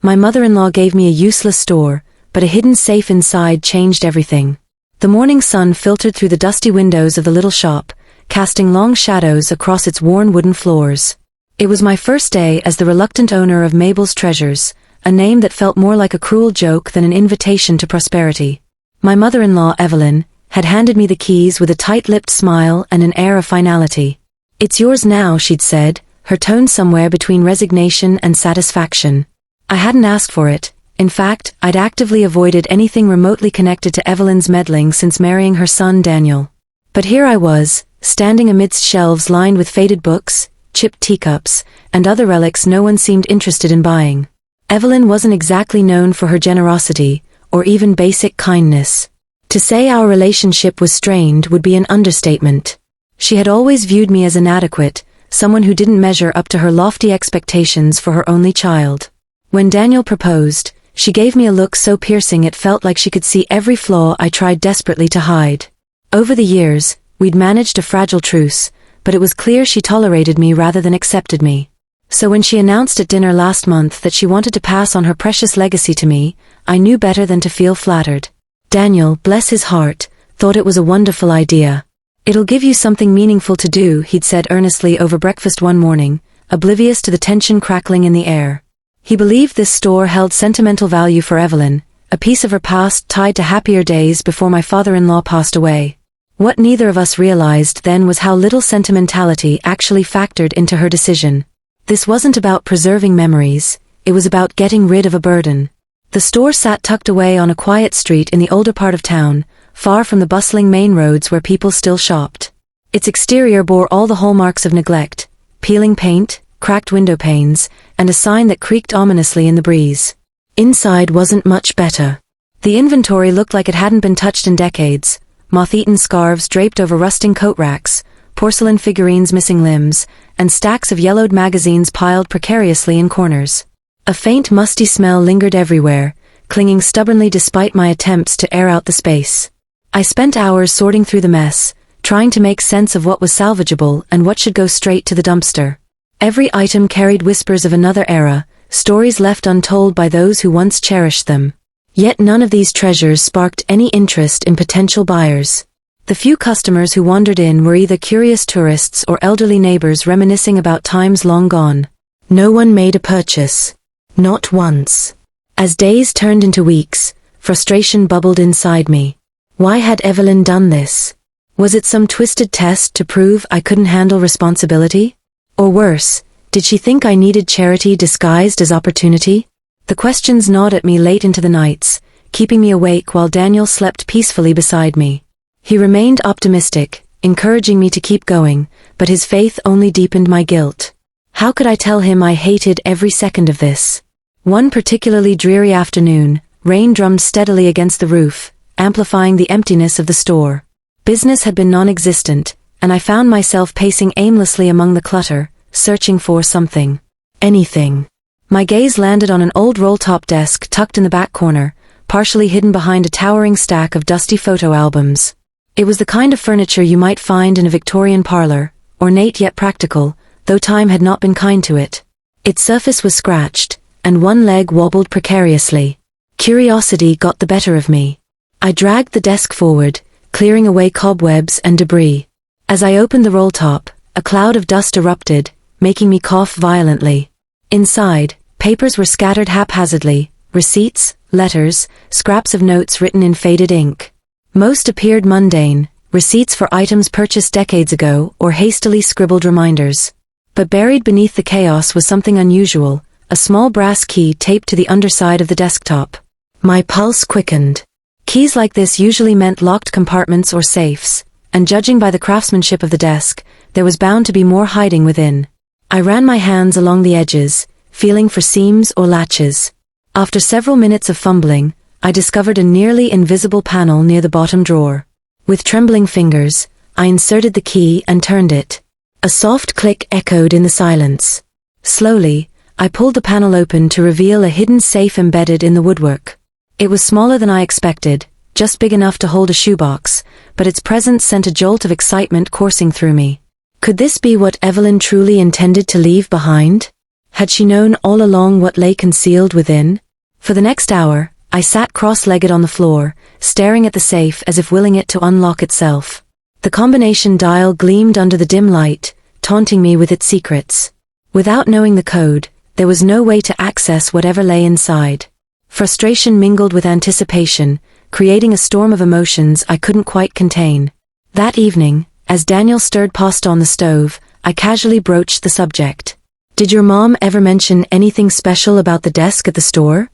My mother-in-law gave me a useless store, but a hidden safe inside changed everything. The morning sun filtered through the dusty windows of the little shop, casting long shadows across its worn wooden floors. It was my first day as the reluctant owner of Mabel's Treasures, a name that felt more like a cruel joke than an invitation to prosperity. My mother-in-law, Evelyn, had handed me the keys with a tight-lipped smile and an air of finality. "It's yours now," she'd said, her tone somewhere between resignation and satisfaction. I hadn't asked for it. In fact, I'd actively avoided anything remotely connected to Evelyn's meddling since marrying her son Daniel. But here I was, standing amidst shelves lined with faded books, chipped teacups, and other relics no one seemed interested in buying. Evelyn wasn't exactly known for her generosity, or even basic kindness. To say our relationship was strained would be an understatement. She had always viewed me as inadequate, someone who didn't measure up to her lofty expectations for her only child. When Daniel proposed, she gave me a look so piercing it felt like she could see every flaw I tried desperately to hide. Over the years, we'd managed a fragile truce, but it was clear she tolerated me rather than accepted me. So when she announced at dinner last month that she wanted to pass on her precious legacy to me, I knew better than to feel flattered. Daniel, bless his heart, thought it was a wonderful idea. "It'll give you something meaningful to do," he'd said earnestly over breakfast one morning, oblivious to the tension crackling in the air. He believed this store held sentimental value for Evelyn, a piece of her past tied to happier days before my father-in-law passed away. What neither of us realized then was how little sentimentality actually factored into her decision. This wasn't about preserving memories, it was about getting rid of a burden. The store sat tucked away on a quiet street in the older part of town, far from the bustling main roads where people still shopped. Its exterior bore all the hallmarks of neglect: peeling paint, cracked window panes, and a sign that creaked ominously in the breeze. Inside wasn't much better. The inventory looked like it hadn't been touched in decades: moth-eaten scarves draped over rusting coat racks, porcelain figurines missing limbs, and stacks of yellowed magazines piled precariously in corners. A faint musty smell lingered everywhere, clinging stubbornly despite my attempts to air out the space. I spent hours sorting through the mess, trying to make sense of what was salvageable and what should go straight to the dumpster. Every item carried whispers of another era, stories left untold by those who once cherished them. Yet none of these treasures sparked any interest in potential buyers. The few customers who wandered in were either curious tourists or elderly neighbors reminiscing about times long gone. No one made a purchase. Not once. As days turned into weeks, frustration bubbled inside me. Why had Evelyn done this? Was it some twisted test to prove I couldn't handle responsibility? Or worse, did she think I needed charity disguised as opportunity? The questions gnawed at me late into the nights, keeping me awake while Daniel slept peacefully beside me. He remained optimistic, encouraging me to keep going, but his faith only deepened my guilt. How could I tell him I hated every second of this? One particularly dreary afternoon, rain drummed steadily against the roof, amplifying the emptiness of the store. Business had been non-existent, and I found myself pacing aimlessly among the clutter, searching for something. Anything. My gaze landed on an old roll-top desk tucked in the back corner, partially hidden behind a towering stack of dusty photo albums. It was the kind of furniture you might find in a Victorian parlor, ornate yet practical, though time had not been kind to it. Its surface was scratched, and one leg wobbled precariously. Curiosity got the better of me. I dragged the desk forward, clearing away cobwebs and debris. As I opened the roll-top, a cloud of dust erupted, making me cough violently. Inside, papers were scattered haphazardly: receipts, letters, scraps of notes written in faded ink. Most appeared mundane, receipts for items purchased decades ago or hastily scribbled reminders. But buried beneath the chaos was something unusual: a small brass key taped to the underside of the desktop. My pulse quickened. Keys like this usually meant locked compartments or safes, and judging by the craftsmanship of the desk, there was bound to be more hiding within. I ran my hands along the edges, feeling for seams or latches. After several minutes of fumbling, I discovered a nearly invisible panel near the bottom drawer. With trembling fingers, I inserted the key and turned it. A soft click echoed in the silence. Slowly, I pulled the panel open to reveal a hidden safe embedded in the woodwork. It was smaller than I expected, just big enough to hold a shoebox, but its presence sent a jolt of excitement coursing through me. Could this be what Evelyn truly intended to leave behind? Had she known all along what lay concealed within? For the next hour, I sat cross-legged on the floor, staring at the safe as if willing it to unlock itself. The combination dial gleamed under the dim light, taunting me with its secrets. Without knowing the code, there was no way to access whatever lay inside. Frustration mingled with anticipation, creating a storm of emotions I couldn't quite contain. That evening, as Daniel stirred pasta on the stove, I casually broached the subject. "Did your mom ever mention anything special about the desk at the store?"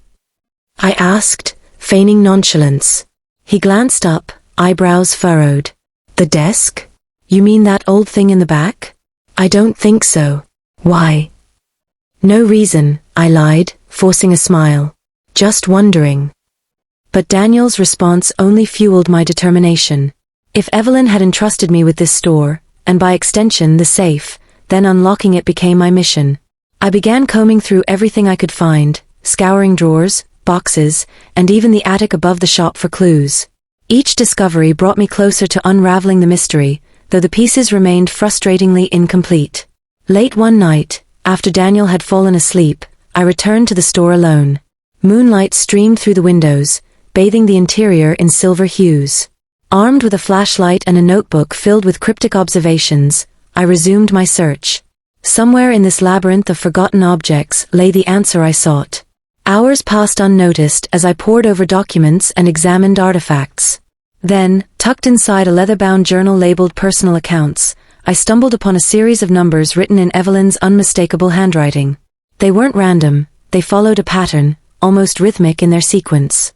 I asked, feigning nonchalance. He glanced up, eyebrows furrowed. "The desk? You mean that old thing in the back?" "I don't think so." "Why?" "No reason," I lied, forcing a smile. "Just wondering." But Daniel's response only fueled my determination. If Evelyn had entrusted me with this store, and by extension the safe, then unlocking it became my mission. I began combing through everything I could find, scouring drawers, boxes, and even the attic above the shop for clues. Each discovery brought me closer to unraveling the mystery, though the pieces remained frustratingly incomplete. Late one night, after Daniel had fallen asleep, I returned to the store alone. Moonlight streamed through the windows, bathing the interior in silver hues. Armed with a flashlight and a notebook filled with cryptic observations, I resumed my search. Somewhere in this labyrinth of forgotten objects lay the answer I sought. Hours passed unnoticed as I pored over documents and examined artifacts. Then, tucked inside a leather-bound journal labeled Personal Accounts, I stumbled upon a series of numbers written in Evelyn's unmistakable handwriting. They weren't random, they followed a pattern, almost rhythmic in their sequence.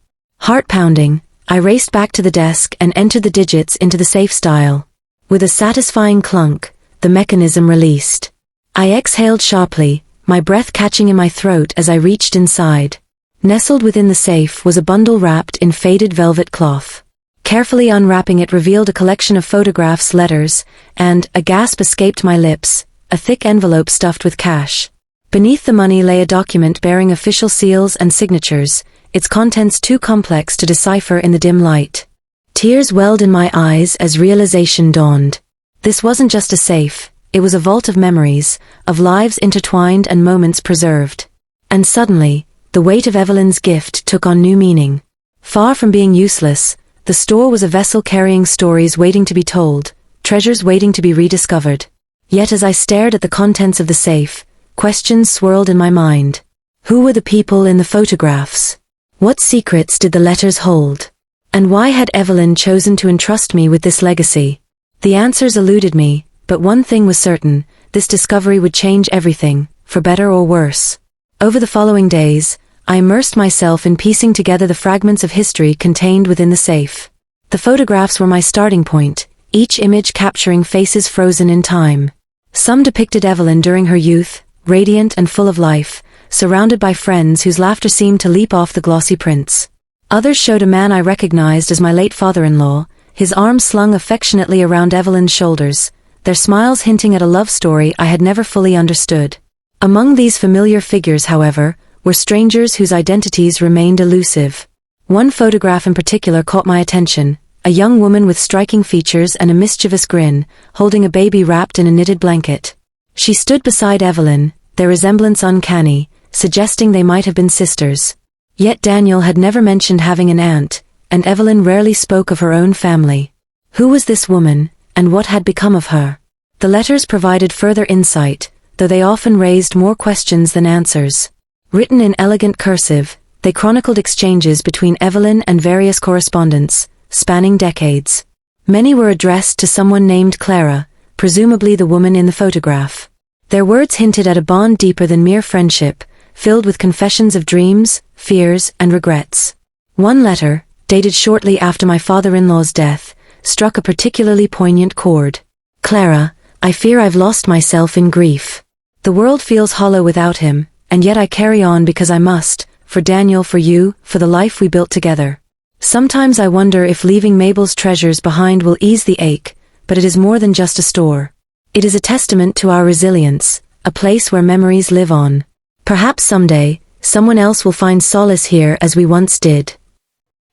Heart-pounding, I raced back to the desk and entered the digits into the safe dial. With a satisfying clunk, the mechanism released. I exhaled sharply, my breath catching in my throat as I reached inside. Nestled within the safe was a bundle wrapped in faded velvet cloth. Carefully unwrapping it revealed a collection of photographs, letters, and, a gasp escaped my lips, a thick envelope stuffed with cash. Beneath the money lay a document bearing official seals and signatures, its contents too complex to decipher in the dim light. Tears welled in my eyes as realization dawned. This wasn't just a safe, it was a vault of memories, of lives intertwined and moments preserved. And suddenly, the weight of Evelyn's gift took on new meaning. Far from being useless, the store was a vessel carrying stories waiting to be told, treasures waiting to be rediscovered. Yet as I stared at the contents of the safe, questions swirled in my mind. Who were the people in the photographs? What secrets did the letters hold? And why had Evelyn chosen to entrust me with this legacy? The answers eluded me, but one thing was certain, this discovery would change everything, for better or worse. Over the following days, I immersed myself in piecing together the fragments of history contained within the safe. The photographs were my starting point, each image capturing faces frozen in time. Some depicted Evelyn during her youth, radiant and full of life, surrounded by friends whose laughter seemed to leap off the glossy prints. Others showed a man I recognized as my late father-in-law, his arms slung affectionately around Evelyn's shoulders, their smiles hinting at a love story I had never fully understood. Among these familiar figures, however, were strangers whose identities remained elusive. One photograph in particular caught my attention, a young woman with striking features and a mischievous grin, holding a baby wrapped in a knitted blanket. She stood beside Evelyn, their resemblance uncanny, suggesting they might have been sisters. Yet Daniel had never mentioned having an aunt, and Evelyn rarely spoke of her own family. Who was this woman, and what had become of her? The letters provided further insight, though they often raised more questions than answers. Written in elegant cursive, they chronicled exchanges between Evelyn and various correspondents, spanning decades. Many were addressed to someone named Clara, presumably the woman in the photograph. Their words hinted at a bond deeper than mere friendship, filled with confessions of dreams, fears, and regrets. One letter, dated shortly after my father-in-law's death, struck a particularly poignant chord. "Clara, I fear I've lost myself in grief. The world feels hollow without him, and yet I carry on because I must, for Daniel, for you, for the life we built together. Sometimes I wonder if leaving Mabel's treasures behind will ease the ache, but it is more than just a store. It is a testament to our resilience, a place where memories live on. Perhaps someday, someone else will find solace here as we once did."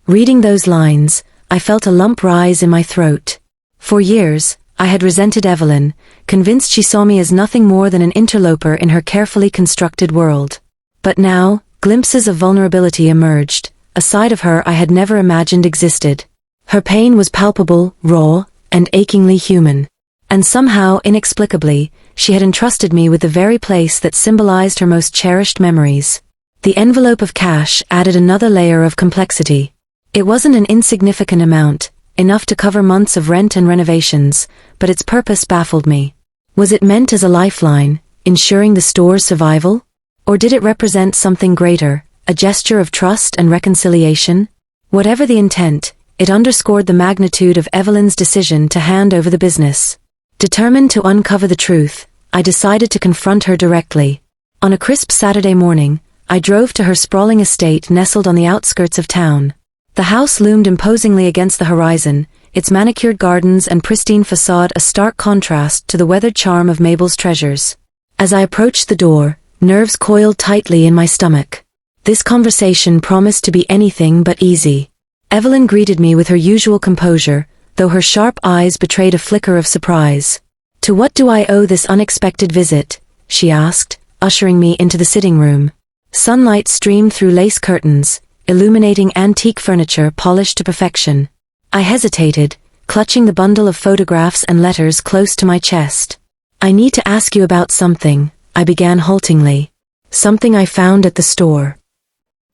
Reading those lines, I felt a lump rise in my throat. For years, I had resented Evelyn, convinced she saw me as nothing more than an interloper in her carefully constructed world. But now, glimpses of vulnerability emerged, a side of her I had never imagined existed. Her pain was palpable, raw, and achingly human. And somehow, inexplicably, she had entrusted me with the very place that symbolized her most cherished memories. The envelope of cash added another layer of complexity. It wasn't an insignificant amount, enough to cover months of rent and renovations, but its purpose baffled me. Was it meant as a lifeline, ensuring the store's survival? Or did it represent something greater, a gesture of trust and reconciliation? Whatever the intent, it underscored the magnitude of Evelyn's decision to hand over the business. Determined to uncover the truth, I decided to confront her directly. On a crisp Saturday morning, I drove to her sprawling estate nestled on the outskirts of town. The house loomed imposingly against the horizon, its manicured gardens and pristine facade a stark contrast to the weathered charm of Mabel's treasures. As I approached the door, nerves coiled tightly in my stomach. This conversation promised to be anything but easy. Evelyn greeted me with her usual composure, though her sharp eyes betrayed a flicker of surprise. "To what do I owe this unexpected visit?" she asked, ushering me into the sitting room. Sunlight streamed through lace curtains, illuminating antique furniture polished to perfection. I hesitated, clutching the bundle of photographs and letters close to my chest. "I need to ask you about something," I began haltingly. "Something I found at the store."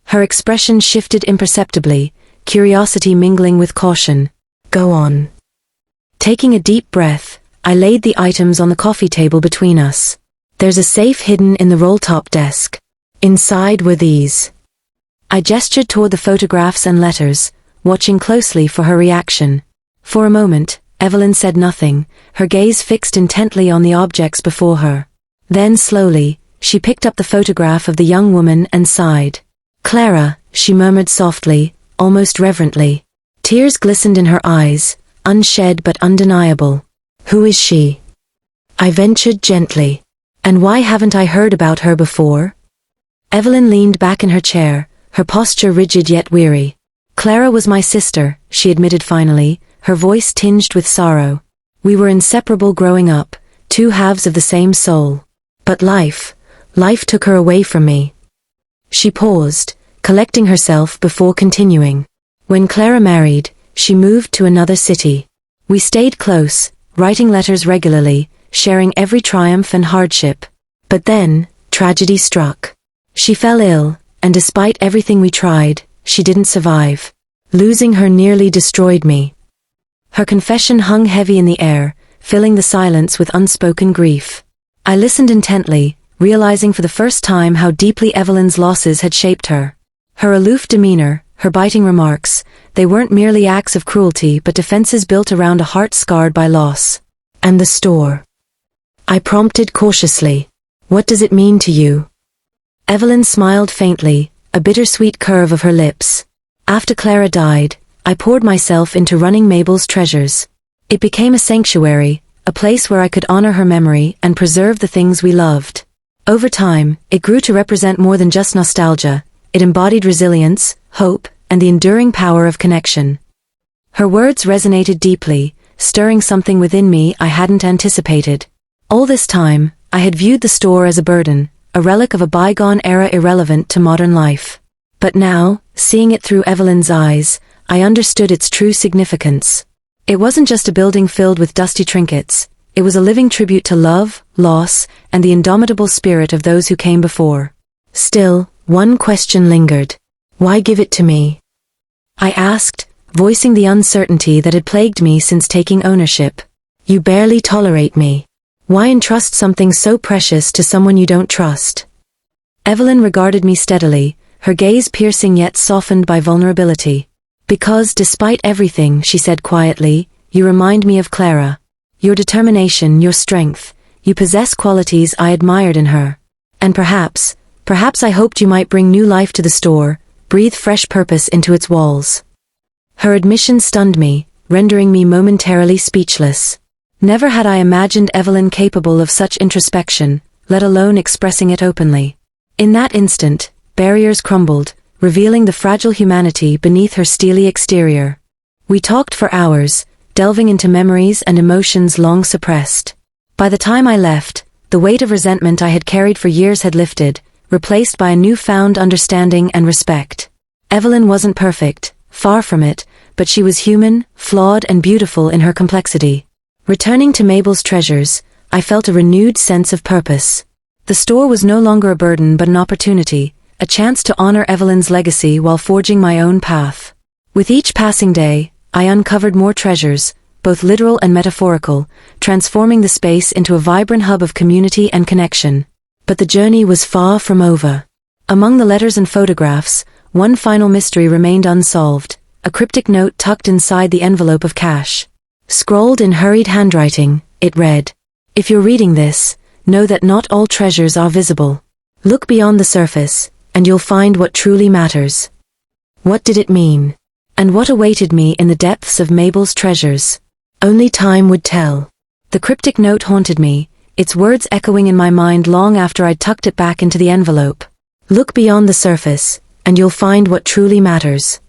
Her expression shifted imperceptibly, curiosity mingling with caution. "Go on." Taking a deep breath, I laid the items on the coffee table between us. "There's a safe hidden in the roll-top desk. Inside were these." I gestured toward the photographs and letters, watching closely for her reaction. For a moment, Evelyn said nothing, her gaze fixed intently on the objects before her. Then slowly, she picked up the photograph of the young woman and sighed. "Clara," she murmured softly, almost reverently. Tears glistened in her eyes, unshed but undeniable. "Who is she?" I ventured gently. "And why haven't I heard about her before?" Evelyn leaned back in her chair, her posture rigid yet weary. "Clara was my sister," she admitted finally, her voice tinged with sorrow. "We were inseparable growing up, two halves of the same soul. But life took her away from me." She paused, collecting herself before continuing. "When Clara married, she moved to another city. We stayed close, writing letters regularly, sharing every triumph and hardship. But then, tragedy struck. She fell ill, and despite everything we tried, she didn't survive. Losing her nearly destroyed me." Her confession hung heavy in the air, filling the silence with unspoken grief. I listened intently, realizing for the first time how deeply Evelyn's losses had shaped her. Her aloof demeanor, her biting remarks, they weren't merely acts of cruelty but defenses built around a heart scarred by loss. "And the store?" I prompted cautiously. "What does it mean to you?" Evelyn smiled faintly, a bittersweet curve of her lips. "After Clara died, I poured myself into running Mabel's treasures. It became a sanctuary, a place where I could honor her memory and preserve the things we loved. Over time, it grew to represent more than just nostalgia. It embodied resilience, hope, and the enduring power of connection." Her words resonated deeply, stirring something within me I hadn't anticipated. All this time, I had viewed the store as a burden, a relic of a bygone era irrelevant to modern life. But now, seeing it through Evelyn's eyes, I understood its true significance. It wasn't just a building filled with dusty trinkets, it was a living tribute to love, loss, and the indomitable spirit of those who came before. Still, one question lingered. "Why give it to me?" I asked, voicing the uncertainty that had plagued me since taking ownership. "You barely tolerate me. Why entrust something so precious to someone you don't trust?" Evelyn regarded me steadily, her gaze piercing yet softened by vulnerability. "Because despite everything," she said quietly, "you remind me of Clara. Your determination, your strength, you possess qualities I admired in her. And perhaps I hoped you might bring new life to the store, breathe fresh purpose into its walls." Her admission stunned me, rendering me momentarily speechless. Never had I imagined Evelyn capable of such introspection, let alone expressing it openly. In that instant, barriers crumbled, revealing the fragile humanity beneath her steely exterior. We talked for hours, delving into memories and emotions long suppressed. By the time I left, the weight of resentment I had carried for years had lifted, replaced by a newfound understanding and respect. Evelyn wasn't perfect, far from it, but she was human, flawed and beautiful in her complexity. Returning to Mabel's treasures, I felt a renewed sense of purpose. The store was no longer a burden but an opportunity, a chance to honor Evelyn's legacy while forging my own path. With each passing day, I uncovered more treasures, both literal and metaphorical, transforming the space into a vibrant hub of community and connection. But the journey was far from over. Among the letters and photographs, one final mystery remained unsolved, a cryptic note tucked inside the envelope of cash. Scrawled in hurried handwriting, it read, "If you're reading this, know that not all treasures are visible. Look beyond the surface, and you'll find what truly matters." What did it mean? And what awaited me in the depths of Mabel's treasures? Only time would tell. The cryptic note haunted me, its words echoing in my mind long after I'd tucked it back into the envelope. Look beyond the surface, and you'll find what truly matters.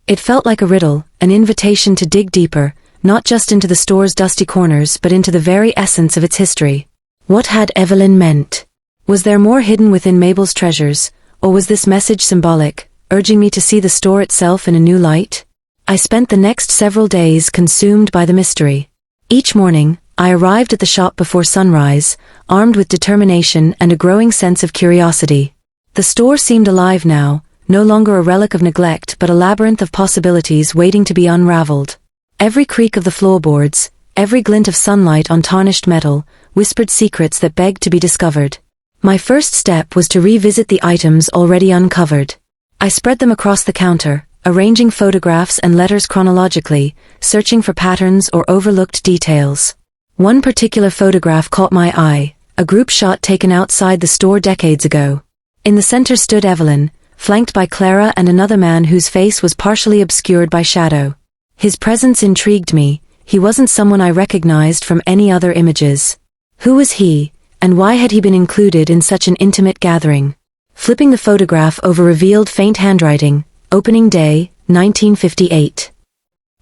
It felt like a riddle, an invitation to dig deeper, not just into the store's dusty corners but into the very essence of its history. What had Evelyn meant? Was there more hidden within Mabel's treasures, or was this message symbolic, urging me to see the store itself in a new light? I spent the next several days consumed by the mystery. Each morning, I arrived at the shop before sunrise, armed with determination and a growing sense of curiosity. The store seemed alive now, no longer a relic of neglect but a labyrinth of possibilities waiting to be unraveled. Every creak of the floorboards, every glint of sunlight on tarnished metal, whispered secrets that begged to be discovered. My first step was to revisit the items already uncovered. I spread them across the counter, arranging photographs and letters chronologically, searching for patterns or overlooked details. One particular photograph caught my eye, a group shot taken outside the store decades ago. In the center stood Evelyn, flanked by Clara and another man whose face was partially obscured by shadow. His presence intrigued me. He wasn't someone I recognized from any other images. Who was he, and why had he been included in such an intimate gathering? Flipping the photograph over revealed faint handwriting, opening day, 1958.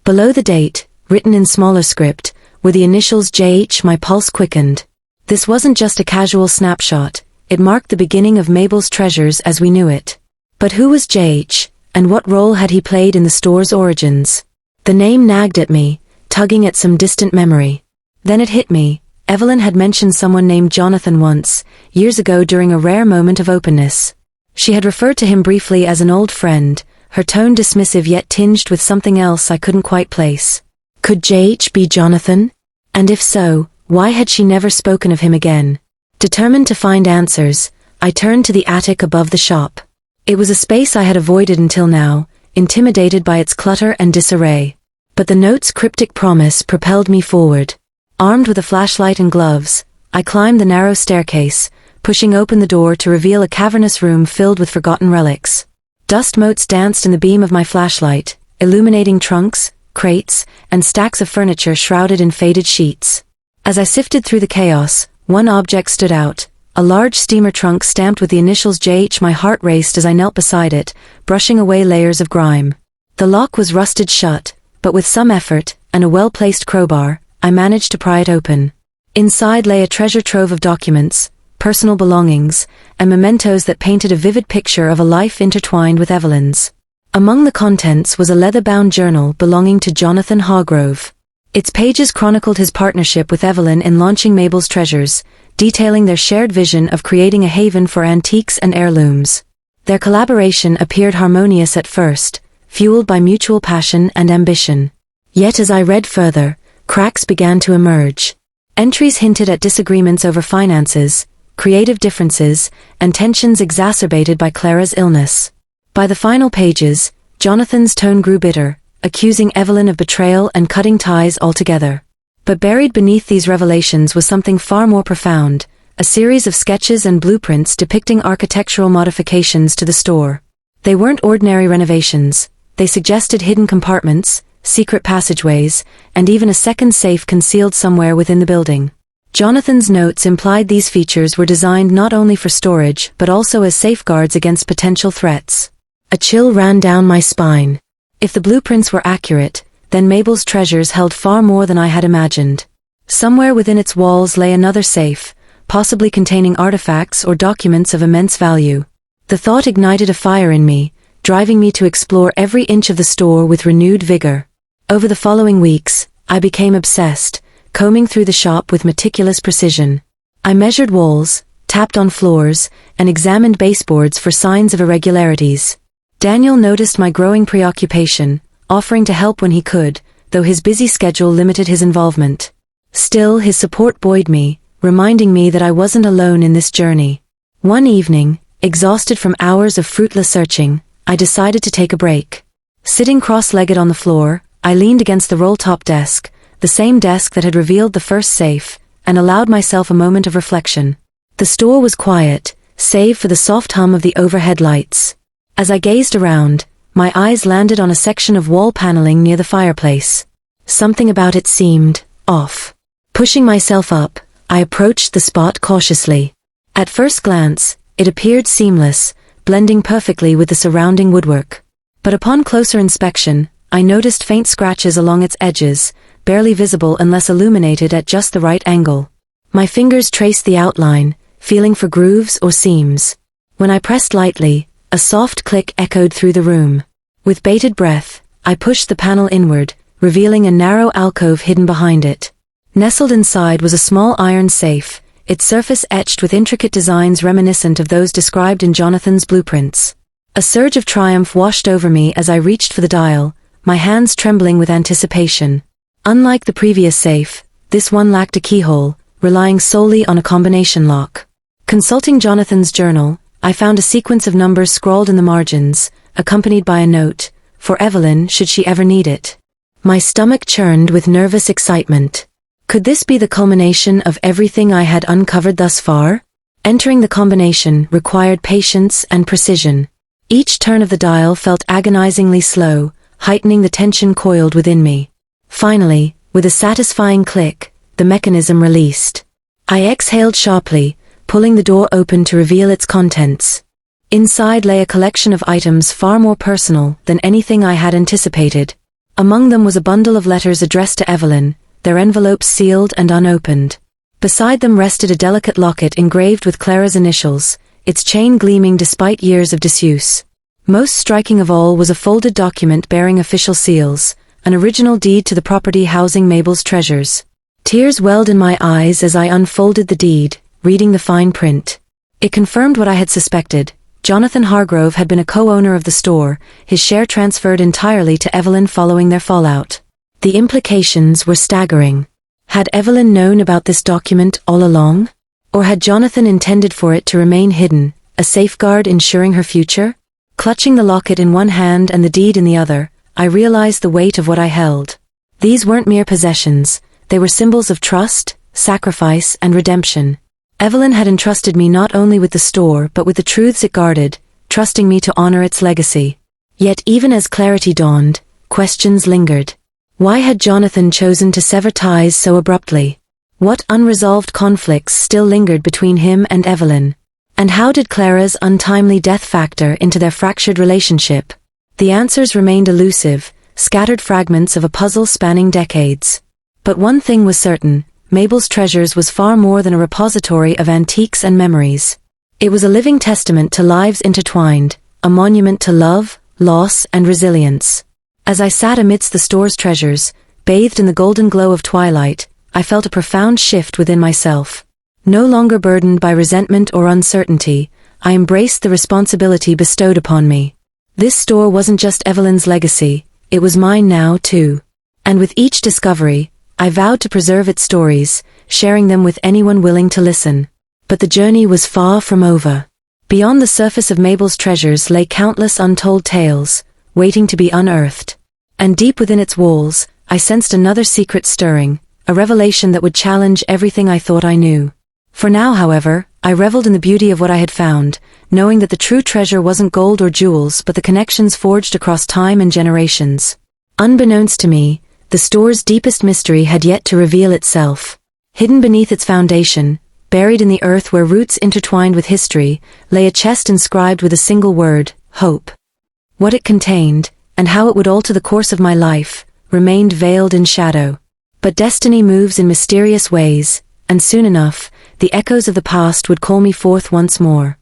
Below the date, written in smaller script, were the initials JH. My pulse quickened. This wasn't just a casual snapshot, it marked the beginning of Mabel's treasures as we knew it. But who was JH, and what role had he played in the store's origins? The name nagged at me, tugging at some distant memory. Then it hit me. Evelyn had mentioned someone named Jonathan once, years ago during a rare moment of openness. She had referred to him briefly as an old friend, her tone dismissive yet tinged with something else I couldn't quite place. Could JH be Jonathan? And if so, why had she never spoken of him again? Determined to find answers, I turned to the attic above the shop. It was a space I had avoided until now, intimidated by its clutter and disarray. But the note's cryptic promise propelled me forward. Armed with a flashlight and gloves, I climbed the narrow staircase, pushing open the door to reveal a cavernous room filled with forgotten relics. Dust motes danced in the beam of my flashlight, illuminating trunks, crates, and stacks of furniture shrouded in faded sheets. As I sifted through the chaos, one object stood out, a large steamer trunk stamped with the initials JH. My heart raced as I knelt beside it, brushing away layers of grime. The lock was rusted shut, but with some effort, and a well-placed crowbar, I managed to pry it open. Inside lay a treasure trove of documents, personal belongings, and mementos that painted a vivid picture of a life intertwined with Evelyn's. Among the contents was a leather-bound journal belonging to Jonathan Hargrove. Its pages chronicled his partnership with Evelyn in launching Mabel's treasures, detailing their shared vision of creating a haven for antiques and heirlooms. Their collaboration appeared harmonious at first, fueled by mutual passion and ambition. Yet as I read further, cracks began to emerge. Entries hinted at disagreements over finances, creative differences, and tensions exacerbated by Clara's illness. By the final pages, Jonathan's tone grew bitter, accusing Evelyn of betrayal and cutting ties altogether. But buried beneath these revelations was something far more profound, a series of sketches and blueprints depicting architectural modifications to the store. They weren't ordinary renovations, they suggested hidden compartments, secret passageways, and even a second safe concealed somewhere within the building. Jonathan's notes implied these features were designed not only for storage but also as safeguards against potential threats. A chill ran down my spine. If the blueprints were accurate, then Mabel's treasures held far more than I had imagined. Somewhere within its walls lay another safe, possibly containing artifacts or documents of immense value. The thought ignited a fire in me, driving me to explore every inch of the store with renewed vigor. Over the following weeks, I became obsessed, combing through the shop with meticulous precision. I measured walls, tapped on floors, and examined baseboards for signs of irregularities. Daniel noticed my growing preoccupation, offering to help when he could, though his busy schedule limited his involvement. Still, his support buoyed me, reminding me that I wasn't alone in this journey. One evening, exhausted from hours of fruitless searching, I decided to take a break. Sitting cross-legged on the floor, I leaned against the roll-top desk, the same desk that had revealed the first safe, and allowed myself a moment of reflection. The store was quiet, save for the soft hum of the overhead lights. As I gazed around, my eyes landed on a section of wall paneling near the fireplace. Something about it seemed off. Pushing myself up, I approached the spot cautiously. At first glance, it appeared seamless, blending perfectly with the surrounding woodwork. But upon closer inspection, I noticed faint scratches along its edges, barely visible unless illuminated at just the right angle. My fingers traced the outline, feeling for grooves or seams. When I pressed lightly, a soft click echoed through the room. With bated breath, I pushed the panel inward, revealing a narrow alcove hidden behind it. Nestled inside was a small iron safe, its surface etched with intricate designs reminiscent of those described in Jonathan's blueprints. A surge of triumph washed over me as I reached for the dial, my hands trembling with anticipation. Unlike the previous safe, this one lacked a keyhole, relying solely on a combination lock. Consulting Jonathan's journal, I found a sequence of numbers scrawled in the margins, accompanied by a note, for Evelyn should she ever need it. My stomach churned with nervous excitement. Could this be the culmination of everything I had uncovered thus far? Entering the combination required patience and precision. Each turn of the dial felt agonizingly slow, heightening the tension coiled within me. Finally, with a satisfying click, the mechanism released. I exhaled sharply, pulling the door open to reveal its contents. Inside lay a collection of items far more personal than anything I had anticipated. Among them was a bundle of letters addressed to Evelyn, their envelopes sealed and unopened. Beside them rested a delicate locket engraved with Clara's initials, its chain gleaming despite years of disuse. Most striking of all was a folded document bearing official seals, an original deed to the property housing Mabel's treasures. Tears welled in my eyes as I unfolded the deed, reading the fine print. It confirmed what I had suspected. Jonathan Hargrove had been a co-owner of the store, his share transferred entirely to Evelyn following their fallout. The implications were staggering. Had Evelyn known about this document all along? Or had Jonathan intended for it to remain hidden, a safeguard ensuring her future? Clutching the locket in one hand and the deed in the other, I realized the weight of what I held. These weren't mere possessions, they were symbols of trust, sacrifice, and redemption. Evelyn had entrusted me not only with the store but with the truths it guarded, trusting me to honor its legacy. Yet even as clarity dawned, questions lingered. Why had Jonathan chosen to sever ties so abruptly? What unresolved conflicts still lingered between him and Evelyn? And how did Clara's untimely death factor into their fractured relationship? The answers remained elusive, scattered fragments of a puzzle spanning decades. But one thing was certain, Mabel's treasures was far more than a repository of antiques and memories. It was a living testament to lives intertwined, a monument to love, loss, and resilience. As I sat amidst the store's treasures, bathed in the golden glow of twilight, I felt a profound shift within myself. No longer burdened by resentment or uncertainty, I embraced the responsibility bestowed upon me. This store wasn't just Evelyn's legacy, it was mine now too. And with each discovery, I vowed to preserve its stories, sharing them with anyone willing to listen. But the journey was far from over. Beyond the surface of Mabel's treasures lay countless untold tales, waiting to be unearthed. And deep within its walls, I sensed another secret stirring, a revelation that would challenge everything I thought I knew. For now, however, I reveled in the beauty of what I had found, knowing that the true treasure wasn't gold or jewels but the connections forged across time and generations. Unbeknownst to me, the store's deepest mystery had yet to reveal itself. Hidden beneath its foundation, buried in the earth where roots intertwined with history, lay a chest inscribed with a single word, hope. What it contained, and how it would alter the course of my life, remained veiled in shadow. But destiny moves in mysterious ways, and soon enough, the echoes of the past would call me forth once more.